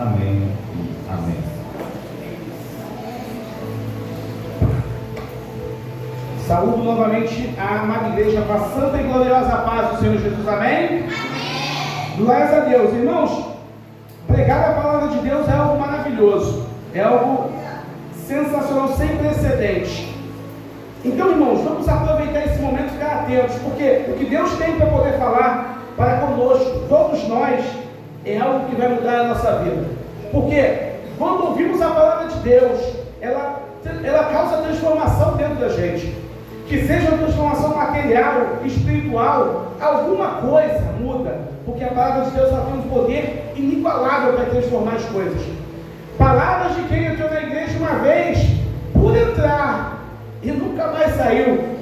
Amém e amém. Saúdo novamente a amada igreja com a santa e gloriosa paz do Senhor Jesus. Amém? Amém. Glórias a Deus. Irmãos, pregar a palavra de Deus é algo maravilhoso, é algo sensacional, sem precedente. Então, irmãos, vamos aproveitar esse momento e ficar atentos, porque o que Deus tem para poder falar para conosco, todos nós, é algo que vai mudar a nossa vida. Porque quando ouvimos a palavra de Deus, ela causa transformação dentro da gente. Que seja uma transformação material, espiritual, alguma coisa muda, porque a palavra de Deus ela tem um poder inigualável para transformar as coisas. Palavras de quem entrou na igreja uma vez, por entrar, e nunca mais saiu.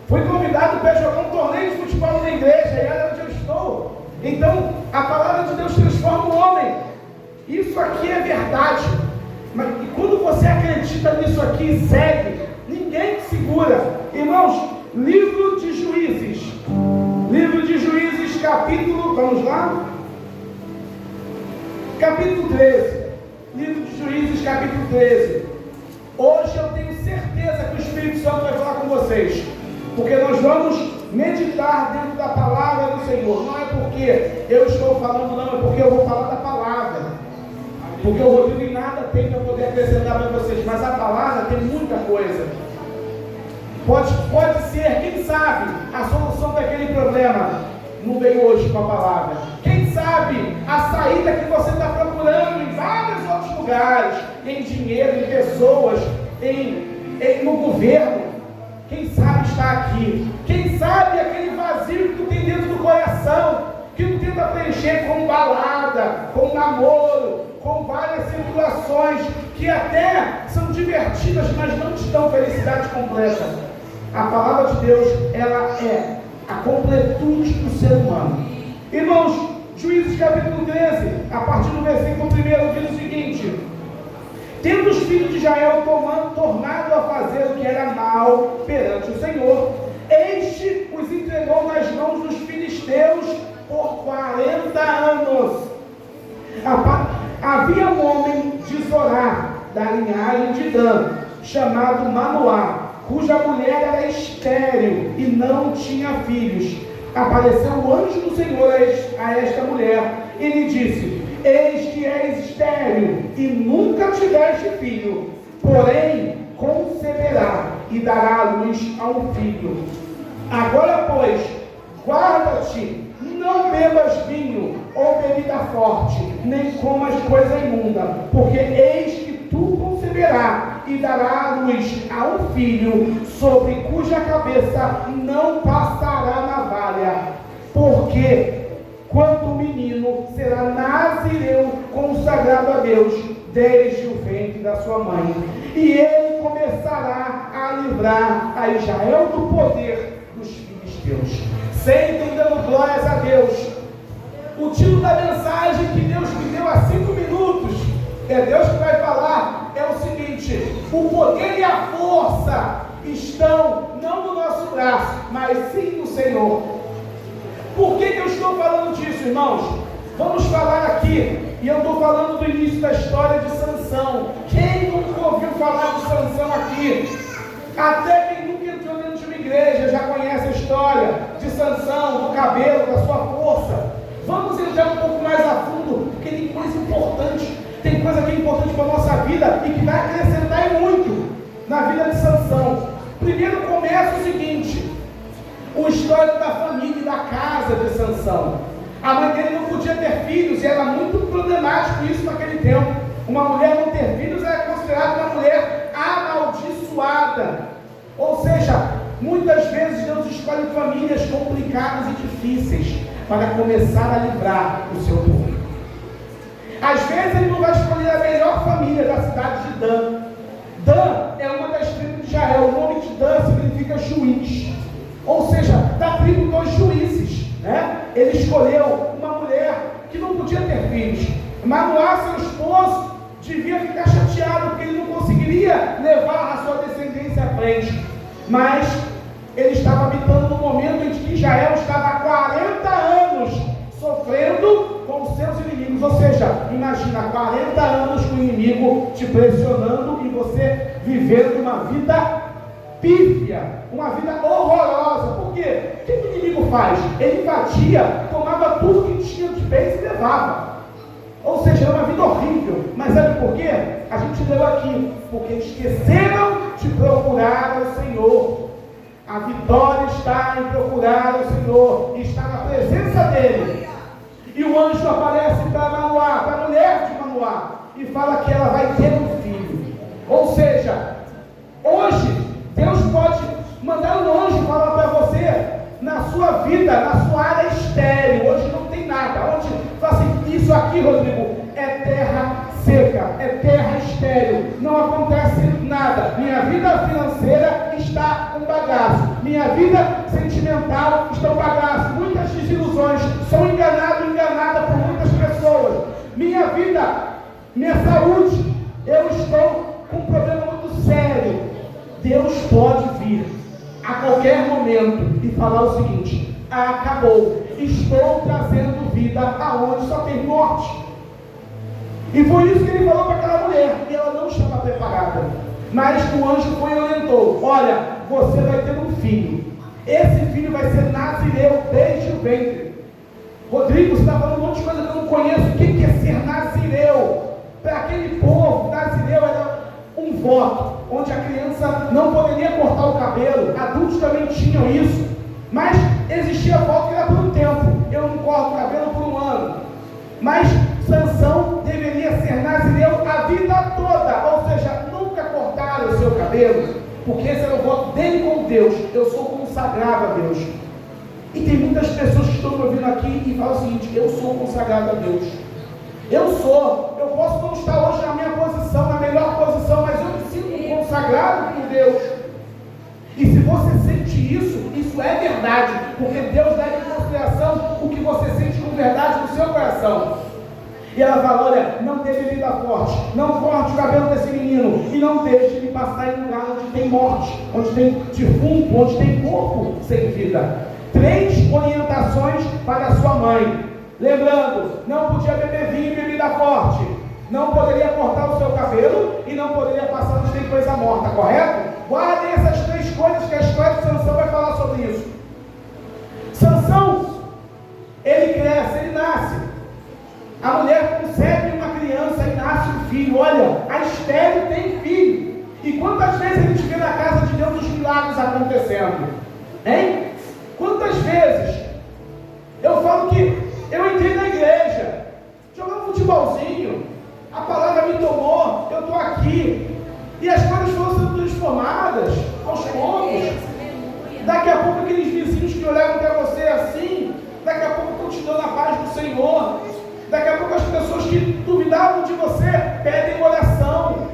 Fui convidado para jogar um torneio de futebol na igreja, e olha onde eu estou. Então, a palavra de Deus transforma o homem. Isso aqui é verdade. Mas e quando você acredita nisso aqui e segue, ninguém te segura. Irmãos, livro de Juízes. Livro de Juízes, capítulo, vamos lá? Capítulo 13. Livro de Juízes, capítulo 13. Hoje eu tenho certeza que o Espírito Santo vai falar com vocês. Porque nós vamos meditar dentro da palavra do Senhor. Não é porque eu estou falando, não, é porque eu vou falar da palavra. Porque o Rodrigo em nada tem para poder acrescentar para vocês, mas a palavra tem muita coisa. Pode ser, quem sabe, a solução daquele problema não veio hoje com a palavra. Quem sabe a saída que você está procurando em vários outros lugares, em dinheiro, em pessoas, no governo, quem sabe está aqui. Quem sabe aquele vazio que tu tem dentro do coração, que tu tenta preencher com balada, com namoro, com várias situações que até são divertidas, mas não te dão felicidade completa. A palavra de Deus, ela é a completude do ser humano. Irmãos, Juízes capítulo 13, a partir do versículo 1, diz o seguinte: tendo os filhos de Israel tornado a fazer o que era mal perante o Senhor, este os entregou nas mãos dos filisteus por 40 anos. Havia um homem de Zorá, da linhagem de Dan, chamado Manoá, cuja mulher era estéril e não tinha filhos. Apareceu o anjo do Senhor a esta mulher e lhe disse: eis que és estéril e nunca tiveste filho, porém conceberá e dará à luz a um filho. Agora, pois, guarda-te, não bebas vinho ou bebida forte, nem comas coisa imunda, porque eis que tu conceberá e dará à luz a um filho, sobre cuja cabeça não passará navalha, porque quanto menino será nazireu consagrado a Deus desde o ventre da sua mãe, e ele começará a livrar a Israel do poder dos filisteus. Sentem dando glórias a Deus. O título da mensagem que Deus me deu há 5 minutos, é Deus que vai falar, é o seguinte: o poder e a força estão não no nosso braço, mas sim no Senhor. Por que eu estou falando disso, irmãos? Vamos falar aqui, e eu estou falando do início da história de Sansão. Quem nunca ouviu falar de Sansão aqui? Até quem nunca entrou dentro de uma igreja já conhece a história de Sansão, do cabelo, da sua força. Vamos entrar um pouco mais a fundo, porque tem coisa importante, tem coisa que é importante para a nossa vida e que vai acrescentar muito na vida de Sansão. Primeiro começa o seguinte: o histórico da família e da casa de Sansão. A mãe dele não podia ter filhos e era muito problemático isso naquele tempo. Uma mulher não ter filhos era considerada uma mulher amaldiçoada. Ou seja, muitas vezes Deus escolhe famílias complicadas e difíceis para começar a livrar o seu povo. Às vezes ele não vai escolher a melhor família da cidade de Dan. Dan é uma das tribos de Israel. O nome de Dan significa juiz. Ou seja, da tribo dos juízes, né? Ele escolheu uma mulher que não podia ter filhos. Manoá, seu esposo, devia ficar chateado porque ele não conseguiria levar a sua descendência à frente. Mas ele estava habitando no momento em que Israel estava há 40 anos sofrendo com seus inimigos. Ou seja, seja, imagina 40 anos com o inimigo te pressionando e você vivendo uma vida pífia, uma vida horrorosa. Por quê? O que o inimigo faz? Ele invadia, tomava tudo que tinha de bens e levava. Ou seja, era uma vida horrível. Mas sabe por quê? A gente leu aqui, porque esqueceram de procurar o Senhor. A vitória está em procurar o Senhor, está na presença dele. E o anjo aparece para Manoá, para a mulher de Manoá, e fala que ela vai ter um filho. Ou seja, hoje Deus pode mandar um anjo falar para você, na sua vida, na sua área estéril. Hoje não tem nada. Onde fala assim, isso aqui, Rodrigo, é terra seca, é terra estéril, não acontece nada. Minha vida financeira está um bagaço, minha vida sentimental está um bagaço, muitas desilusões, sou enganado, enganada por muitas pessoas. Minha vida, minha saúde, eu estou com um problema muito sério. Deus pode vir a qualquer momento e falar o seguinte: acabou, estou trazendo vida aonde só tem morte. E foi isso que ele falou para aquela mulher, e ela não estava preparada. Mas o anjo foi e orientou: olha, você vai ter um filho. Esse filho vai ser nazireu desde o ventre. Rodrigo, você está falando um monte de coisa que eu não conheço. O que é ser nazireu? Para aquele povo, nazireu era um voto, onde a criança não poderia cortar o cabelo. Adultos também tinham isso. Mas existia voto que era por um tempo. Eu não corto o cabelo por um ano. Mas Sansão deveria ser nazireu a vida toda, ou seja, nunca cortar o seu cabelo, porque esse era o voto dele com Deus: eu sou consagrado a Deus. E tem muitas pessoas que estão me ouvindo aqui e falam o seguinte: eu sou consagrado a Deus. Eu posso não estar hoje na minha posição, na melhor posição, mas eu me sinto consagrado por Deus. E se você sente isso, isso é verdade, porque Deus leva em consideração o que você sente com verdade no seu coração. E ela fala: olha, não dê bebida forte, não corte o cabelo desse menino, e não deixe ele passar em um lugar onde tem morte, onde tem defunto, onde tem corpo sem vida. 3 orientações para a sua mãe. Lembrando, não podia beber vinho e bebida forte, não poderia cortar o seu cabelo e não poderia passar onde tem coisa morta, correto? Guardem essas 3 coisas, que a história de Sansão vai falar sobre isso. Sansão, ele cresce, ele nasce. A mulher concebe uma criança e nasce um filho. Olha, a estéril tem filho. E quantas vezes a gente vê na casa de Deus os milagres acontecendo? Hein? Quantas vezes? Eu falo que eu entrei na igreja, jogando futebolzinho, a palavra me tomou, eu estou aqui, e as coisas foram sendo transformadas aos poucos. Daqui a pouco aqueles vizinhos que olhavam para você assim, daqui a pouco estão te dando a paz do Senhor. Daqui a pouco as pessoas que duvidavam de você pedem oração.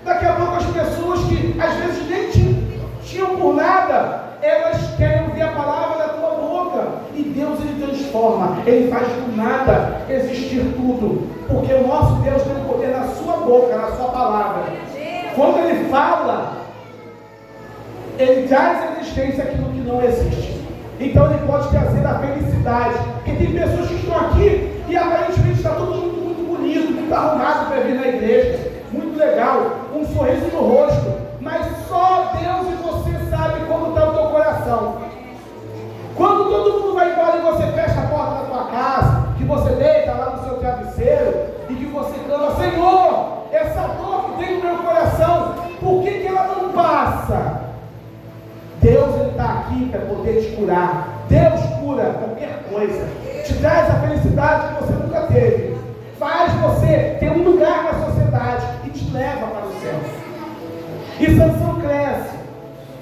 Daqui a pouco as pessoas que às vezes nem tinham por nada, elas querem ouvir a palavra da tua boca. E Deus, ele transforma, ele faz do nada existir tudo, porque o nosso Deus tem o poder na sua boca, na sua palavra. Quando ele fala, ele traz à existência aquilo que não existe. Então ele pode trazer a felicidade, porque tem pessoas que estão aqui e aparentemente está tudo muito bonito, muito arrumado para vir na igreja, muito legal, um sorriso no rosto, mas só Deus e você sabe como está o teu coração. Quando todo mundo vai embora e você fecha a porta da tua casa, que você deita lá no seu travesseiro e que você clama: Senhor, essa dor que tem no meu coração, por que ela não passa? Deus, ele está aqui para poder te curar. Deus cura qualquer coisa, te traz a felicidade que você nunca teve, faz você ter um lugar na sociedade e te leva para o céu. E Sansão cresce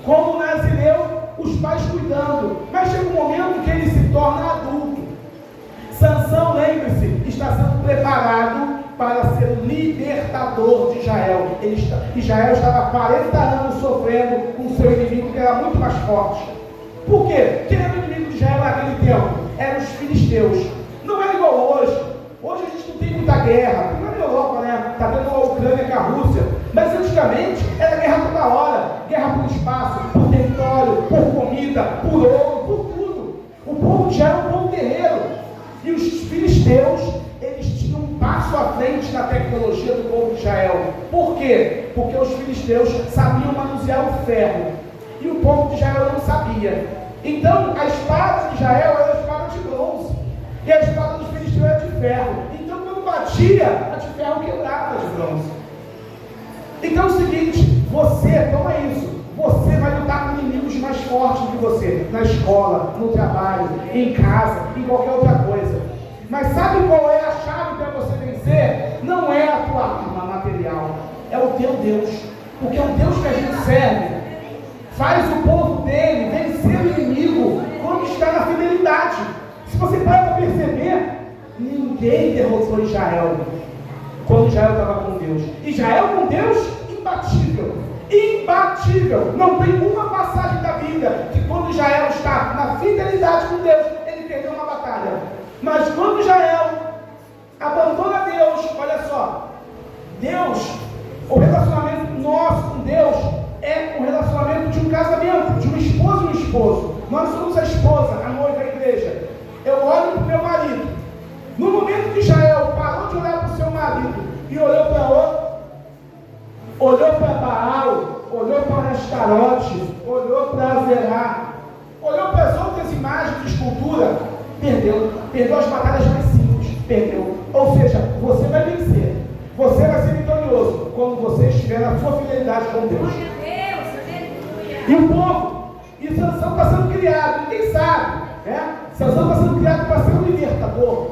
como nazireu, os pais cuidando, mas chega um momento que ele se torna adulto. Sansão, lembre-se, está sendo preparado para ser libertador de Israel. Israel estava 40 anos sofrendo com seu inimigo, que era muito mais forte. Por quê? Quem era o inimigo de Israel naquele tempo? Eram os filisteus. Não era igual hoje. Hoje a gente não tem muita guerra. Não é na Europa, né? Está tendo a Ucrânia com a Rússia. Mas antigamente era guerra toda hora. Guerra por espaço, por território, por comida, por ouro, por tudo. O povo de Israel era um povo guerreiro. E os filisteus, eles tinham um passo à quê? Porque os filisteus sabiam manusear o ferro e o povo de Israel não sabia. Então a espada de Israel era a espada de bronze e a espada dos filisteus era de ferro. Então quando batia, a de ferro quebrava a de bronze. Então é o seguinte, você, toma isso, você vai lutar com inimigos mais fortes do que você, na escola, no trabalho, em casa, em qualquer outra coisa. Mas sabe qual é a chave para você vencer? Não é a tua arma material, é o teu Deus. Porque o Deus que a gente serve faz o povo dele vencer o inimigo quando está na fidelidade. Se você para perceber, ninguém derrotou Israel quando Israel estava com Deus. Israel com Deus, imbatível. Imbatível. Não tem uma passagem da vida que quando Israel está na fidelidade com Deus, ele perdeu uma batalha. Mas quando Israel abandona Deus, olha só, Deus, o relacionamento nosso com Deus é um relacionamento de um casamento, de uma esposa e um esposo. Nós somos a esposa, a noiva, a igreja. Eu olho para o meu marido. No momento que Israel parou de olhar para o seu marido e olhou para outro, olhou para Baal, olhou para Astarote, olhou para Azerá, olhou para as outras imagens de escultura, perdeu as batalhas mais simples, perdeu. Ou seja, você vai vencer, você vai ser vitorioso quando você estiver na sua fidelidade com Deus. E o povo, e Sansão está sendo criado, ninguém sabe, né? Sansão está sendo criado para ser um libertador,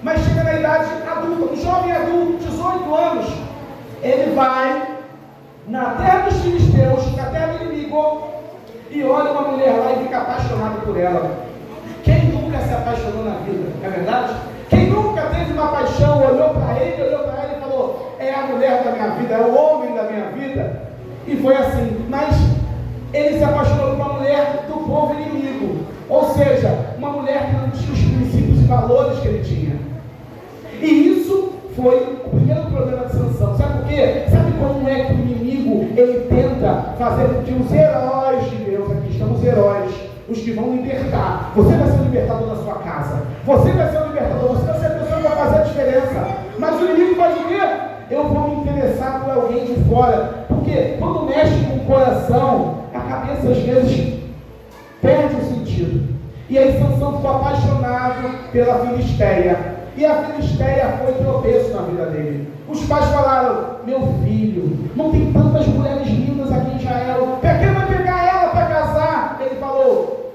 mas chega na idade adulta, um jovem adulto, 18 anos, ele vai na terra dos filisteus, na terra do inimigo, e olha uma mulher lá e fica apaixonado por ela. Quem nunca se apaixonou na vida, não é verdade? Quem nunca teve uma paixão, olhou para ele e falou, é a mulher da minha vida, é o homem da minha vida, e foi assim. Mas ele se apaixonou por uma mulher do povo inimigo, ou seja, uma mulher que não tinha os princípios e valores que ele tinha. E isso foi o primeiro problema de Sansão. Sabe por quê? Sabe como é que o inimigo ele tenta fazer com que os heróis de Deus, aqui estão os heróis, os que vão libertar. Você vai ser o libertador da sua casa, você vai ser o libertador, você vai ser a pessoa que vai fazer a diferença. Mas o inimigo faz o quê? Eu vou me interessar por alguém de fora, porque quando mexe com o coração, a cabeça às vezes perde o sentido. E aí Sansão ficou apaixonado pela Filisteia. E a Filisteia foi tropeço na vida dele. Os pais falaram, meu filho, não tem tantas mulheres lindas aqui em Israel, para que vai pegar ela para casar? Ele falou,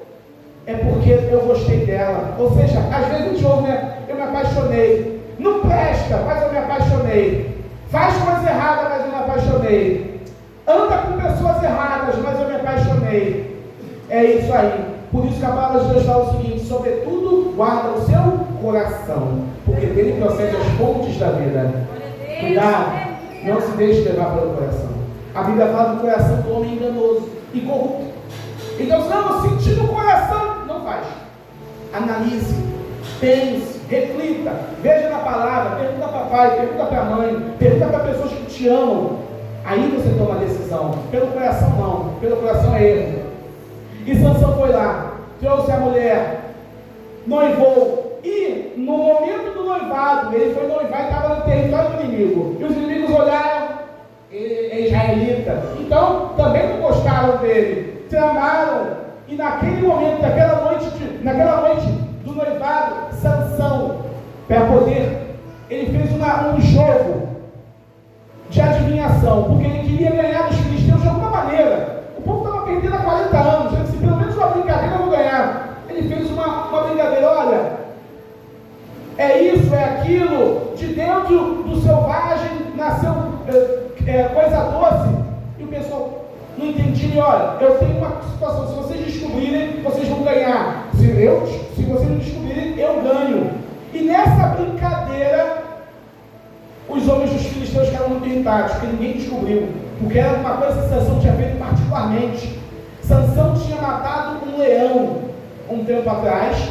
é porque eu gostei dela. Ou seja, às vezes a gente ouve, né? Eu me apaixonei. Não presta, mas eu me apaixonei. Faz coisa errada, mas eu me apaixonei. Anda com pessoas erradas, mas eu me apaixonei. É isso aí. Por isso que a palavra de Deus fala o seguinte, sobretudo guarda o seu coração, porque dele procede as fontes da vida. Cuidado, não se deixe levar pelo coração. A Bíblia fala do coração do homem enganoso e corrupto. Então, se não sentir no coração, não faz. Analise, pense, reflita, veja na palavra, pergunta para pai, pergunta para mãe, pergunta para pessoas que te amam. Aí você toma a decisão. Pelo coração não, pelo coração é erro. E Sansão foi lá, trouxe a mulher, noivou, e no momento do noivado, ele foi noivar e estava no território do inimigo, e os inimigos olharam, ele é israelita, então também não gostaram dele, tramaram, e naquele momento, naquela noite do noivado, Sansão, para poder, ele fez um jogo de adivinhação, porque ele queria ganhar dos filisteus de alguma maneira. O povo estava perdendo há 40 anos, ele disse, pelo menos uma brincadeira eu vou ganhar. Ele fez uma brincadeira, olha, é isso, é aquilo, de dentro do selvagem nasceu coisa doce, e o pessoal não entendia, olha, eu tenho uma situação, se vocês descobrirem, vocês vão ganhar, se vocês não descobrirem, eu ganho. E nessa brincadeira, os homens dos filisteus ficaram muito irritados, porque ninguém descobriu, porque era uma coisa que Sansão tinha feito particularmente. Sansão tinha matado um leão um tempo atrás,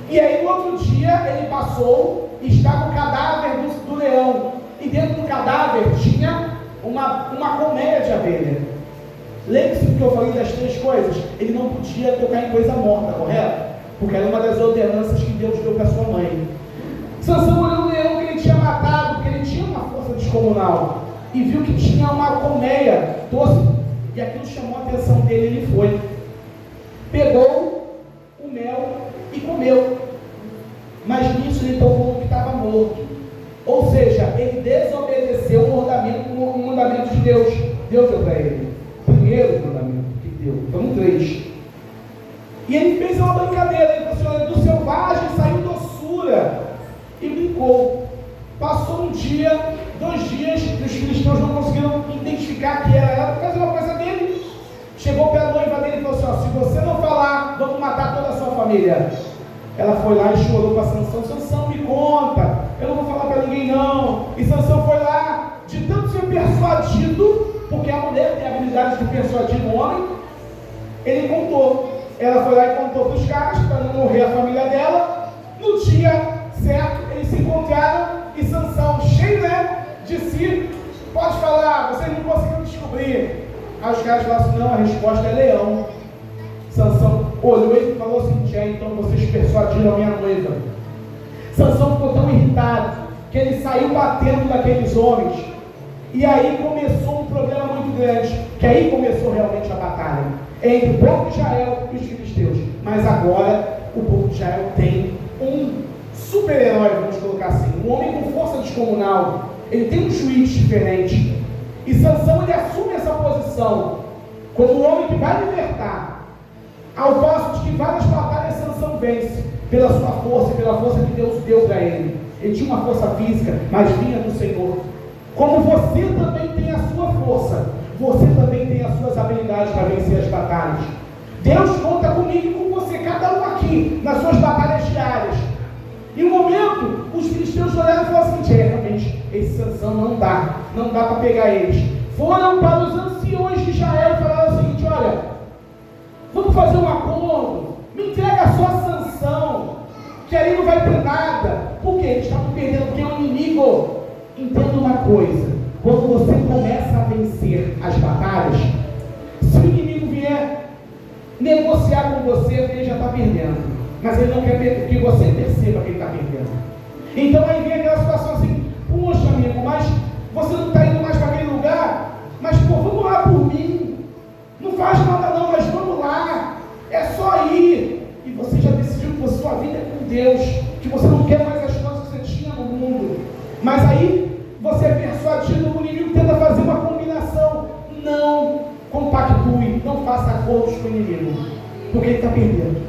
e aí no outro dia ele passou e estava o cadáver do leão, e dentro do cadáver tinha uma colmeia de abelha. Lembre-se do que eu falei das 3 coisas, ele não podia tocar em coisa morta, correto? Porque era uma das ordenanças que Deus deu para sua mãe. Sansão olhou o leão que ele tinha matado, porque ele tinha uma força descomunal. e viu que tinha uma colmeia doce, e aquilo chamou a atenção dele. Ele foi, pegou o mel e comeu, mas nisso ele tomou que estava morto. Ou seja, ele desobedeceu o mandamento de Deus. Deus deu para ele primeiro mandamento que deu, então 3. E ele fez uma brincadeira. Ele falou assim: do selvagem saiu doçura, e brincou. Passou um dia, 2 dias, e os filisteus não conseguiram identificar que era ela, fazer uma coisa dele. Chegou para a noiva dele e falou assim: ó, se você não falar, vamos matar toda a sua família. Ela foi lá e chorou para Sansão: Sansão, me conta, eu não vou falar para ninguém não. E Sansão foi lá, de tanto ser persuadido, porque a mulher tem a habilidade de persuadir o homem, ele contou. Ela foi lá e contou para os caras, para não morrer a família dela. No dia certo, eles se encontraram, e Sansão, cheio, né, de si, pode falar, vocês não conseguiram descobrir. Aí os caras falaram assim: não, a resposta é leão. Sansão olhou e falou assim: então vocês persuadiram a minha noiva. Sansão ficou tão irritado que ele saiu batendo naqueles homens, e aí começou um problema muito grande, que aí começou realmente a batalha entre o povo de Israel e os filisteus. Mas agora o povo de Israel tem um super-herói, vamos colocar assim, um homem com força descomunal. Ele tem um juiz diferente, e Sansão, ele assume essa posição como o homem que vai libertar, ao passo de que várias batalhas Sansão vence pela sua força, pela força que Deus deu para ele. Ele tinha uma força física, mas vinha do Senhor. Como você também tem a sua força, você também tem as suas habilidades para vencer as batalhas. Deus conta comigo e com você, cada um aqui, nas suas batalhas diárias. Em um momento, os filisteus olharam e falaram assim: realmente, esse Sansão não dá para pegar eles. Foram para os anciões de Israel e falaram o seguinte: olha, vamos fazer um acordo, me entrega só Sansão, que aí não vai ter nada. Por quê? Eles estavam perdendo, porque é um inimigo. Entenda uma coisa: quando você começa a vencer as batalhas, se o inimigo vier negociar com você, ele já está perdendo, mas ele não quer que você perceba que ele está perdendo. Então aí vem aquela situação assim: poxa amigo, mas você não está indo mais para aquele lugar, mas pô, vamos lá por mim, não faz nada não, mas vamos lá, é só ir. E você já decidiu que a sua vida é com Deus, que você não quer mais as coisas que você tinha no mundo. Mas aí você é persuadido, o inimigo tenta fazer uma combinação. Não compactue, não faça acordos com o inimigo, porque ele está perdendo.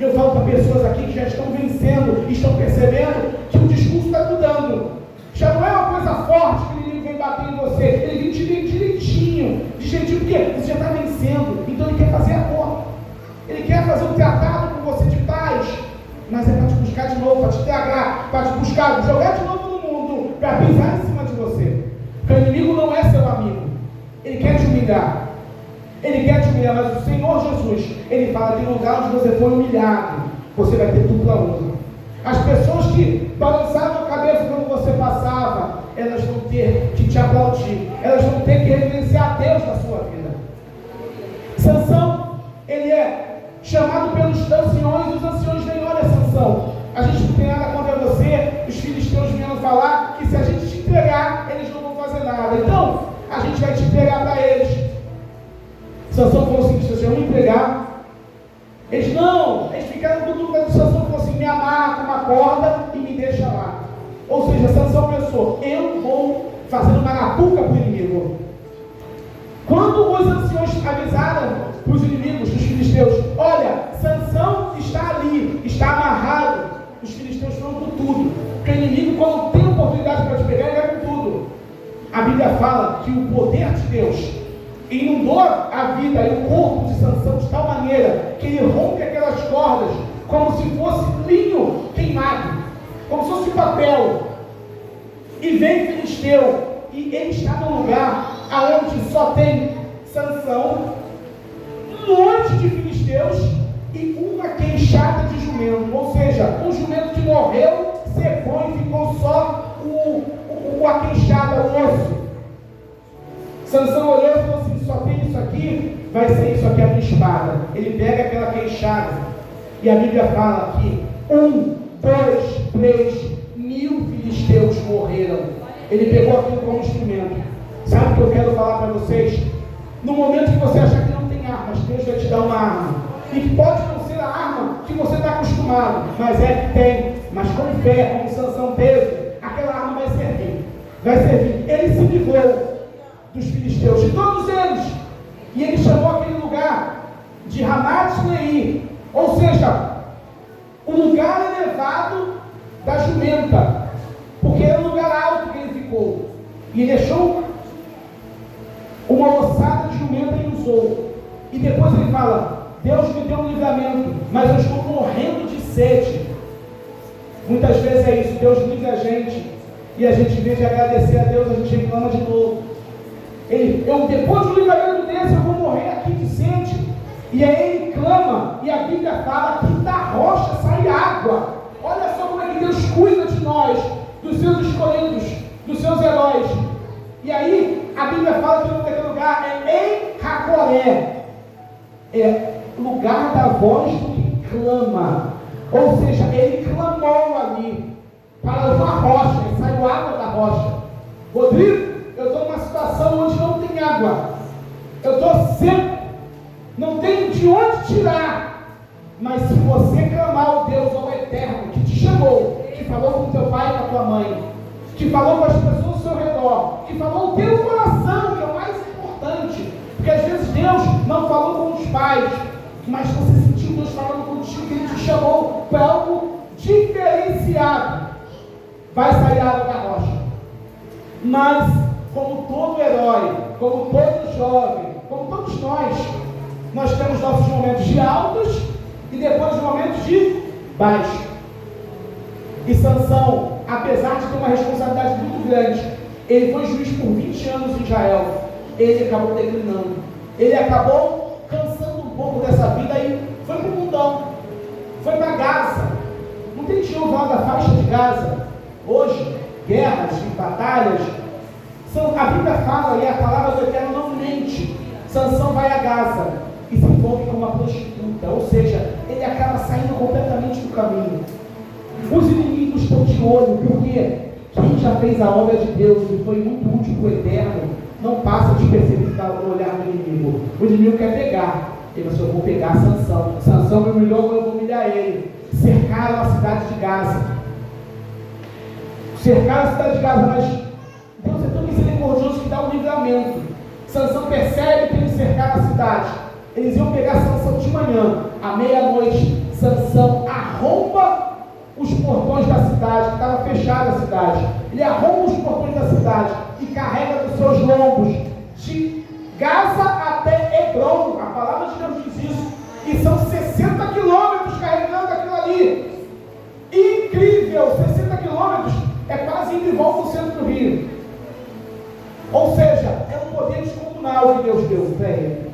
Eu falo para pessoas aqui que já estão vencendo e estão percebendo que o discurso está mudando. Já não é uma coisa forte que o inimigo vem bater em você, ele vem te ver direitinho, porque você já está vencendo. Então ele quer fazer acordo, ele quer fazer um tratado com você de paz, mas é para te buscar de novo, para te tragar, para te buscar, jogar de novo no mundo, para pisar em cima de você. Porque o inimigo não é seu amigo, ele quer te humilhar. Ele quer te humilhar, mas o Senhor Jesus, ele fala que no lugar onde você foi humilhado, você vai ter dupla honra. As pessoas que balançavam a cabeça quando você passava, elas vão ter que te aplaudir, elas vão ter que reverenciar a Deus na sua vida. Sansão, ele é chamado pelos anciões, e os anciões vêm: olha Sansão, a gente não tem nada contra você, os filisteus vieram falar que se a gente te entregar, eles não vão fazer nada, então a gente vai te entregar para eles. Sansão falou assim: se eu me entregar, eles não, eles ficaram com dúvida. Sansão falou assim: me amarra com uma corda e me deixa lá. Ou seja, Sansão pensou: eu vou fazer uma arapuca para o inimigo. Quando os anciões avisaram para os inimigos, os filisteus: olha, Sansão está ali, está amarrado, os filisteus foram com tudo, porque o inimigo, quando tem oportunidade para te pegar, ele vai com tudo. A Bíblia fala que o poder de Deus inundou a vida e o corpo de Sansão de tal maneira que ele rompe aquelas cordas como se fosse linho queimado, como se fosse papel. E vem filisteu, e ele está num lugar onde só tem Sansão, um monte de filisteus e uma queixada de jumento, ou seja, um jumento que morreu, secou e ficou só a queixada, o osso. Sansão olhou e falou assim: só tem isso aqui, vai ser isso aqui a minha espada. Ele pega aquela queixada, e a Bíblia fala que 1, 2, 3 mil filisteus morreram. Ele pegou aquilo como instrumento. Sabe o que eu quero falar para vocês? No momento que você achar que não tem armas, Deus vai te dar uma arma. E que pode não ser a arma que você está acostumado, mas é que tem. Mas com fé, como Sansão teve, aquela arma vai servir. Vai servir. Ele se livrou dos filisteus, de todos eles. E ele chamou aquele lugar de Ramat-Leí, ou seja, o lugar elevado da jumenta, porque era um lugar alto que ele ficou. E ele deixou uma ossada de jumenta e usou. E depois ele fala: Deus me deu um livramento, mas eu estou morrendo de sede. Muitas vezes é isso, Deus livra a gente, e a gente, em vez de agradecer a Deus, a gente reclama de novo. Depois do livramento desse, eu vou morrer aqui de sede. E aí ele clama, e a Bíblia fala que da rocha sai água. Olha só como é que Deus cuida de nós, dos seus escolhidos, dos seus heróis. E aí a Bíblia fala que o nome daquele lugar é Ei-Hakoré, é lugar da voz do que clama. Ou seja, ele clamou ali para uma rocha, e saiu água da rocha. Rodrigo, eu estou numa situação onde não tem água, eu estou seco, não tenho de onde tirar. Mas se você clamar ao Deus, ao Eterno, que te chamou, que falou com teu pai e com a tua mãe, que falou com as pessoas ao seu redor, que falou o teu coração, que é o mais importante, porque às vezes Deus não falou com os pais, mas você sentiu Deus falando contigo, que Ele te chamou para algo diferenciado. Vai sair água da rocha. Mas, como todo herói, como todo jovem, como todos nós temos nossos momentos de altos e depois momentos de baixo. E Sansão, apesar de ter uma responsabilidade muito grande, ele foi juiz por 20 anos em Israel. Ele acabou declinando. Ele acabou cansando um pouco dessa vida e foi para o mundão. Foi para Gaza. Não tem tinha ouvido da faixa de Gaza? Hoje, guerras e batalhas. A Bíblia fala, e a palavra do Eterno não mente. Sansão vai a Gaza e se envolve com uma prostituta. Ou seja, ele acaba saindo completamente do caminho. Os inimigos estão de olho, porque quem já fez a obra de Deus e foi muito útil para o Eterno, não passa despercebido no olhar do inimigo. O inimigo quer pegar. Ele vai dizer: eu vou pegar Sansão. Sansão me humilhou, eu vou humilhar ele. Cercaram a cidade de Gaza. Cercaram a cidade de Gaza, mas Deus é tão misericordioso que dá um livramento. Sansão percebe que eles cercaram a cidade. Eles iam pegar Sansão de manhã. À meia-noite, Sansão arromba os portões da cidade, que estava fechada a cidade. Ele arromba os portões da cidade e carrega dos seus lombos de Gaza até Hebron. A palavra de Deus diz isso. E são 60 quilômetros carregando aquilo ali. Incrível! 60 quilômetros é quase indo e volta no centro do Rio. Ou seja, é um poder descomunal que Deus deu para ele.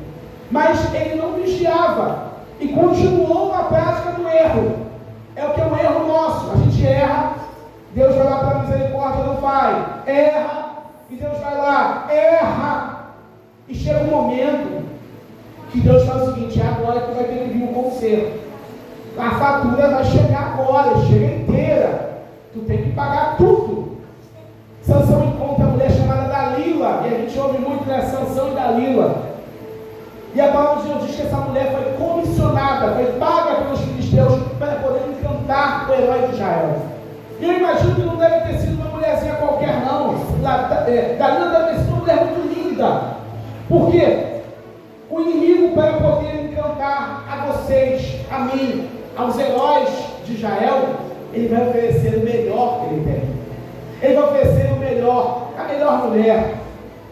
Mas ele não vigiava e continuou na prática do erro. É o que é um erro nosso. A gente erra, Deus vai lá para a misericórdia, não vai. Erra, e Deus vai lá, erra. E chega um momento que Deus fala o seguinte: é agora que vai ter que vir um conserto. A fatura vai chegar agora, chega inteira. Tu tem que pagar tudo. Sansão encontra a mulher chamada Dalila, e a gente ouve muito, né? Sansão e Dalila. E a palavra de Deus diz que essa mulher foi comissionada, foi paga pelos filisteus para poder encantar o herói de Israel. E eu imagino que não deve ter sido uma mulherzinha qualquer, não. Dalila deve ter sido uma mulher muito linda. Por quê? O inimigo, para poder encantar a vocês, a mim, aos heróis de Israel, ele vai oferecer o melhor que ele tem. Ele vai oferecer o melhor, a melhor mulher,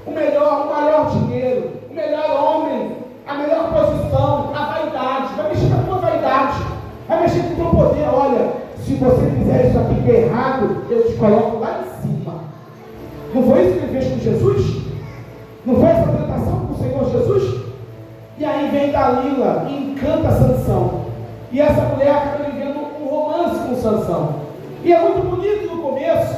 o maior dinheiro, o melhor homem, a melhor posição, a vaidade. Vai mexer com a tua vaidade, vai mexer com o teu poder. Olha, se você fizer isso aqui errado, eu te coloco lá em cima. Não foi isso que ele fez com Jesus? Não foi essa tentação com o Senhor Jesus? E aí vem Dalila e encanta Sansão. E essa mulher acaba vivendo um romance com Sansão. E é muito bonito no começo.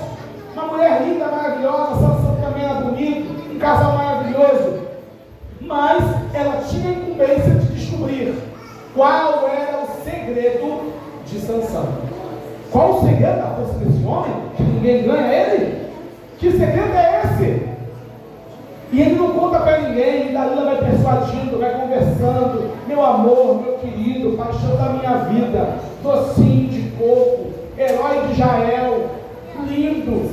Uma mulher linda, maravilhosa. Sansão também era bonito. Um casal maravilhoso. Mas ela tinha a incumbência de descobrir qual era o segredo de Sansão. Qual o segredo da força desse homem? Que ninguém ganha ele? Que segredo é esse? E ele não conta para ninguém, e Dalila vai persuadindo, vai conversando. Meu amor, meu querido, paixão da minha vida, docinho de coco, herói de Israel, lindo,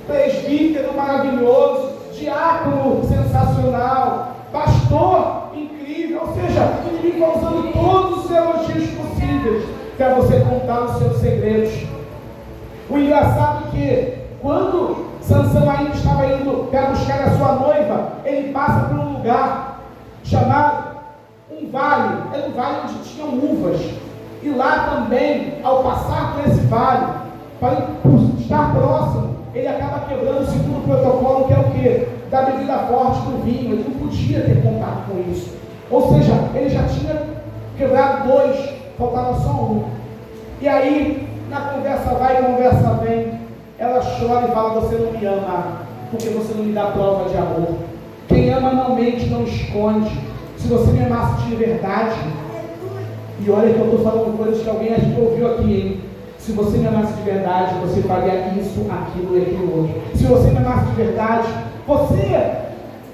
presbítero maravilhoso, diácono sensacional, pastor incrível. Ou seja, o inimigo vai usando todos os elogios possíveis para você contar os seus segredos. O engraçado é que quando Sansão ainda estava indo para buscar a sua noiva, ele passa por um lugar chamado um vale. Era um vale onde tinham uvas. E lá também, ao passar por esse vale, para estar próximo, ele acaba quebrando o segundo protocolo, que é o quê? Da bebida forte do vinho. Ele não podia ter contato com isso. Ou seja, ele já tinha quebrado 2, faltava só 1. E aí, na conversa vai e conversa vem, ela chora e fala: você não me ama, porque você não me dá prova de amor. Quem ama não mente, não esconde. Se você me amasse de verdade, e olha que eu estou falando coisas que alguém já ouviu aqui, hein? Se você me amasse de verdade, você faria isso, aquilo e aquilo outro. Se você me amasse de verdade, você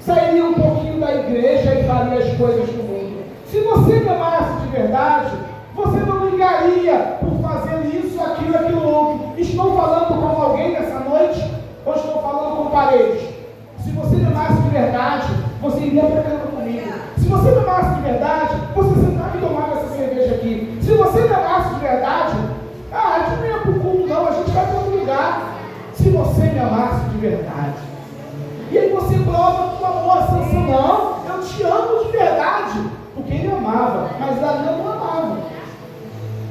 sairia um pouquinho da igreja e faria as coisas do mundo. Se você me amasse de verdade, você não ligaria por fazer isso, aquilo, aquilo outro. Estou falando com alguém nessa noite? Ou estou falando com paredes? Se você me amasse de verdade, você iria para a cama comigo. Se você me amasse de verdade, você sentava e tomava essa cerveja aqui. Se você me amasse de verdade, a gente não ia para o culto não, a gente vai para outro lugar. Se você me amasse de verdade. E aí você prova que o amor a Sansão: não, eu te amo de verdade. Porque ele amava, mas Dalila não amava.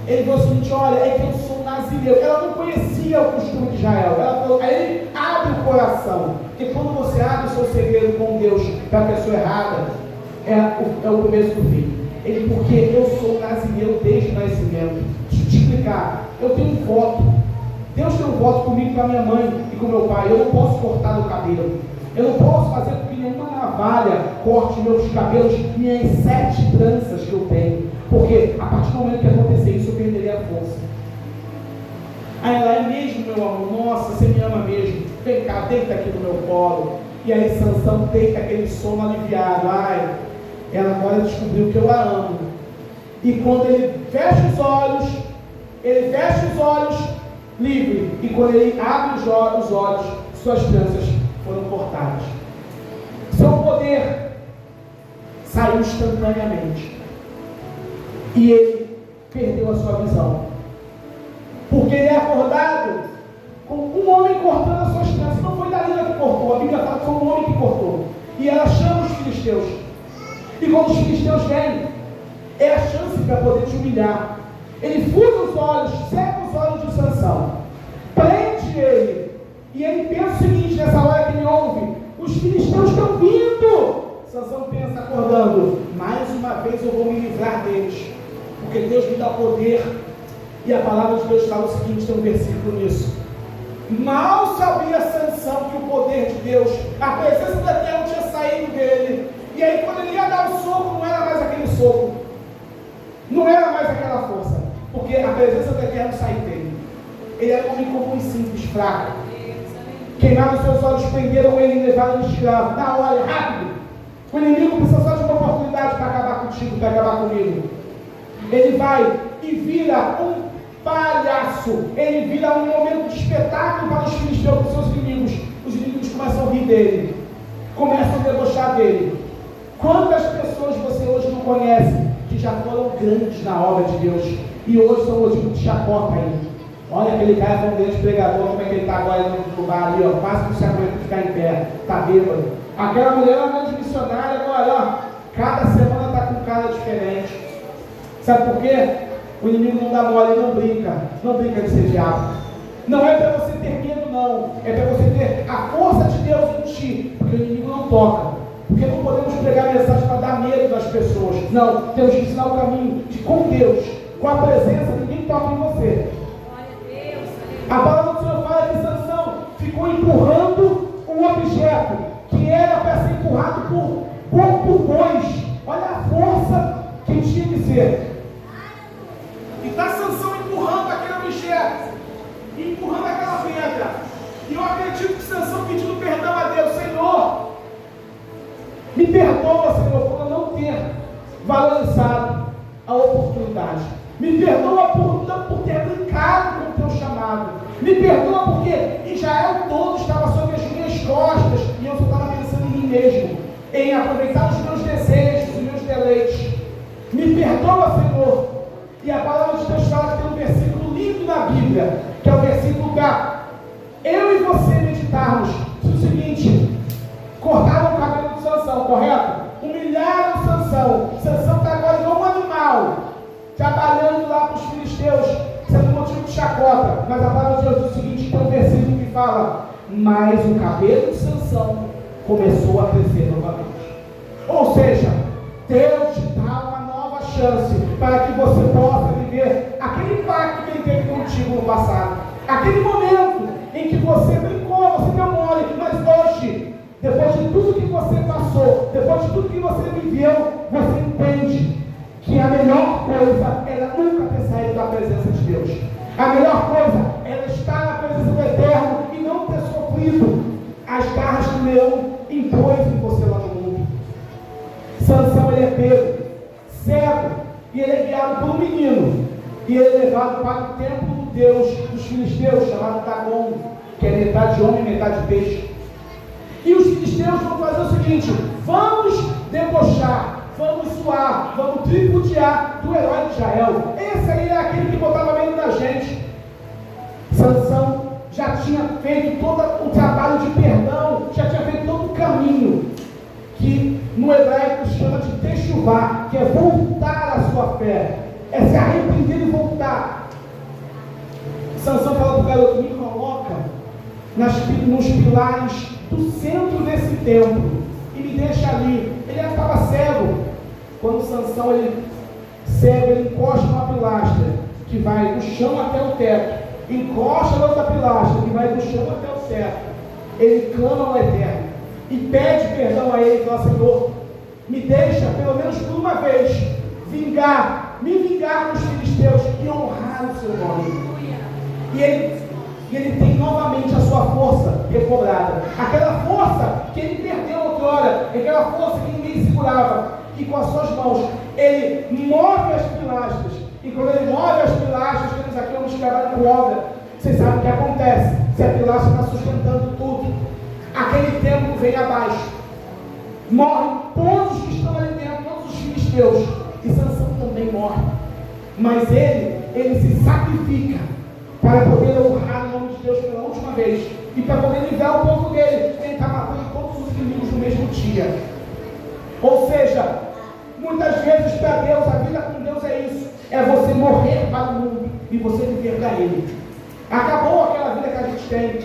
Ele falou o seguinte: olha, é que eu sou nazireu. Ela não conhecia o costume de Israel. Ela falou: aí ele abre o coração. Porque quando você abre o seu segredo com Deus para a pessoa errada, é o começo do fim. Ele: porque eu sou nazireu desde o nascimento. Deixa eu te explicar. Eu tenho um voto. Deus tem um voto comigo, com a minha mãe e com meu pai. Eu não posso cortar o cabelo. Eu não posso fazer com que nenhuma navalha corte meus cabelos, minhas 7 tranças que eu tenho. Porque a partir do momento que acontecer isso, eu perderia a força. Aí ela: é mesmo, meu amor? Nossa, você me ama mesmo? Vem cá, deita aqui no meu colo. E aí Sansão deita aquele sono aliviado. Ai, ela agora descobriu que eu a amo. E quando ele fecha os olhos, livre. E quando ele abre os olhos, suas tranças foram cortadas. Seu poder saiu instantaneamente. E ele perdeu a sua visão. Porque ele é acordado com um homem cortando as suas tranças. Não foi Dalila que cortou, a Bíblia fala que foi um homem que cortou. E ela chama os filisteus. E quando os filisteus vêm, é a chance para poder te humilhar. Ele fura os olhos, seca os olhos de Sansão, prende ele. E ele pensa o seguinte, nessa hora que ele ouve: os filisteus estão vindo. Sansão pensa, acordando: mais uma vez eu vou me livrar deles, porque Deus me dá poder. E a palavra de Deus fala o seguinte, tem um versículo nisso: mal sabia Sansão que o poder de Deus, a presença da terra tinha saído dele. E aí quando ele ia dar o soco, não era mais aquele soco, não era mais aquela força, porque a presença da terra não saiu dele. Ele era um homem comum e simples, fraco. Queimaram seus olhos, prenderam ele e levaram ele escravo. Na hora, rápido. O inimigo precisa só de uma oportunidade para acabar contigo, para acabar comigo. Ele vai e vira um palhaço. Ele vira um momento de espetáculo para os filisteus, para os seus inimigos. Os inimigos começam a rir dele, começam a debochar dele. Quantas pessoas você hoje não conhece que já foram grandes na obra de Deus e hoje são motivo de chacota aí? Olha aquele cara, foi um grande pregador, como é que ele está agora no bar ali, ó, quase que não se aguenta ficar em pé, está bêbado. Aquela mulher é uma grande missionária, agora, ó, cada semana está com um cara diferente. Sabe por quê? O inimigo não dá mole, ele não brinca de ser diabo. Não é para você ter medo, não, é para você ter a força de Deus em ti, porque o inimigo não toca. Porque não podemos pregar mensagem para dar medo das pessoas. Não, temos que ensinar o caminho de com Deus, com a presença, ninguém toca em você. A palavra do Senhor fala que Sansão ficou empurrando um objeto que era para ser empurrado por bois. Olha a força que tinha que ser. E está Sansão empurrando aquele objeto, empurrando aquela pedra. E eu acredito que Sansão pedindo perdão a Deus: Senhor, Me perdoa, Senhor, por eu não ter valorizado a oportunidade. Me perdoa por ter brincado com o teu chamado. Me perdoa porque Israel todo estava sobre as minhas costas e eu só estava pensando em mim mesmo, em aproveitar os meus desejos, os meus deleites. Me perdoa, Senhor. E a palavra de Deus fala que tem um versículo lindo na Bíblia, que é o versículo para eu e você meditarmos. Diz o seguinte: cortaram o cabelo de Sansão, correto? Humilharam Sansão. Sansão está agora igual um animal, trabalhando lá para os filisteus, sendo motivo de chacota. Mas a palavra de Deus diz o seguinte: tem um versículo que fala: mas o cabelo de Sansão começou a crescer novamente. Ou seja, Deus te dá uma nova chance para que você possa viver aquele pacto que Ele teve contigo no passado, aquele momento em que você brincou, você deu mole, mas hoje, depois de tudo que você passou, depois de tudo que você viveu, você entende que a melhor coisa era nunca ter saído da presença de Deus. A melhor coisa era estar na presença do Eterno e não ter sofrido as garras que o leão impôs em você lá no mundo. Sansão, ele é pego, cego, e ele é guiado por um menino, e ele é levado para o templo do Deus dos filisteus, chamado Dagon, que é metade homem e metade peixe. E os filisteus vão fazer o seguinte: vamos debochar, vamos zoar, vamos tripudiar do herói de Israel. Esse aí é aquele que botava medo na gente. Sansão já tinha feito todo o trabalho de perdão, já tinha feito todo o caminho, que no hebraico se chama de techuvá, que é voltar à sua fé, é se arrepender e voltar. Sansão fala para o garoto: me coloca nos pilares do centro desse templo e me deixa ali. Ele estava cego. Quando Sansão, ele cego, ele encosta uma pilastra que vai do chão até o teto, encosta na outra pilastra que vai do chão até o teto. Ele clama ao Eterno e pede perdão a Ele, e fala: Senhor, me deixa pelo menos por uma vez me vingar dos filisteus e honrar o seu nome. E ele tem novamente a sua força recobrada, aquela força que ele perdeu outrora, aquela força que ninguém segurava. E com as suas mãos ele move as pilastras, e quando ele move as pilastras, temos aqui um trabalho com obra. Vocês sabem o que acontece se a pilastra está sustentando tudo. Aquele templo vem abaixo, morrem todos os que estão ali dentro, todos os filisteus, e Sansão também morre. Mas ele se sacrifica para poder honrar o nome de Deus pela última vez, e para poder livrar o povo dele. Ele está matando todos os inimigos no mesmo dia. Ou seja, muitas vezes para Deus, a vida com Deus é isso: é você morrer para o mundo e você viver para Ele. Acabou aquela vida que a gente tem,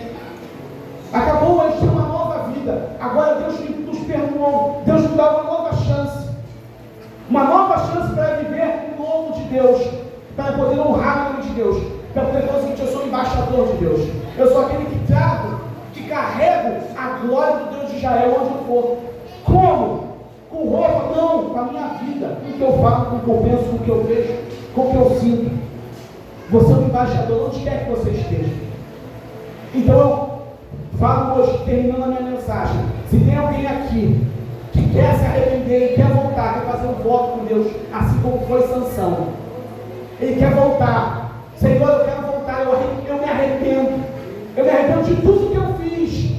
acabou, a gente tem uma nova vida. Agora Deus nos perdoou, Deus nos dá uma nova chance para viver o novo de Deus, para poder honrar o nome de Deus, para poder falar o seguinte: eu sou embaixador de Deus, eu sou aquele que trago, que carrego a glória do Deus de Israel onde eu for. Como? Com roupa? Não, com a minha vida, com o que eu falo, com o que eu penso, com o que eu vejo, com o que eu sinto. Você é um embaixador onde quer que você esteja. Então eu falo hoje, terminando a minha mensagem: se tem alguém aqui que quer se arrepender e quer voltar, quer fazer um voto com Deus, assim como foi Sansão, ele quer voltar: Senhor, eu quero voltar, eu me arrependo de tudo que eu fiz,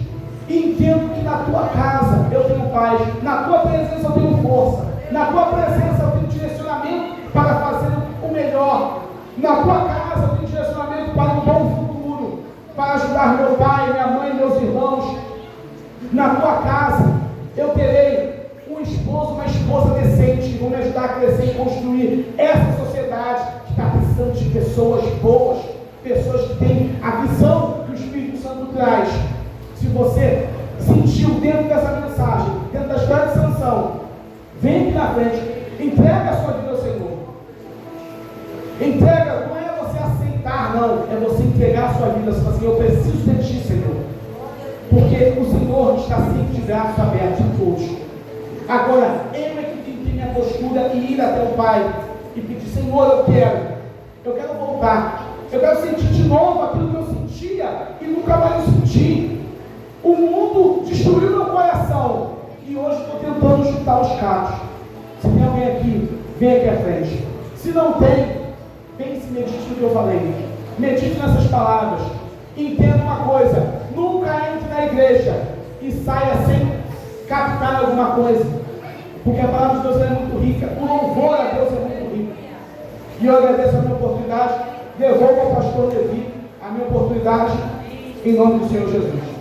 e entendo que na tua casa eu tenho paz, na tua presença eu tenho força, na tua presença eu tenho direcionamento para fazer o melhor, na tua casa eu tenho direcionamento para um bom futuro, para ajudar meu pai, minha mãe, meus irmãos. Na tua casa eu terei um esposo, uma esposa decente, que vão me ajudar a crescer e construir essa sociedade que está precisando de pessoas boas, pessoas que têm a visão que o Espírito Santo traz. Se você sentiu dentro dessa mensagem, dentro da história de Sansão, vem aqui na frente, entrega a sua vida ao Senhor. Entrega, não é você aceitar, não, é você entregar a sua vida. Você fala assim: eu preciso de ti, Senhor, porque o Senhor está sempre de braços abertos a todos. Agora, eu é que tenho que ter minha postura e ir até o Pai e pedir: Senhor, eu quero voltar, eu quero sentir de novo aquilo que eu sentia e nunca mais eu senti. O mundo destruiu meu coração E hoje estou tentando chutar os cabos. Se tem alguém aqui, vem aqui à frente. Se não tem, pense, medite no que eu falei. Medite nessas palavras. Entenda uma coisa: nunca entre na igreja e saia sem captar alguma coisa. Porque a palavra de Deus é muito rica. O louvor a Deus é muito rico. E eu agradeço a minha oportunidade. Devolvo ao pastor Levi a minha oportunidade. Em nome do Senhor Jesus.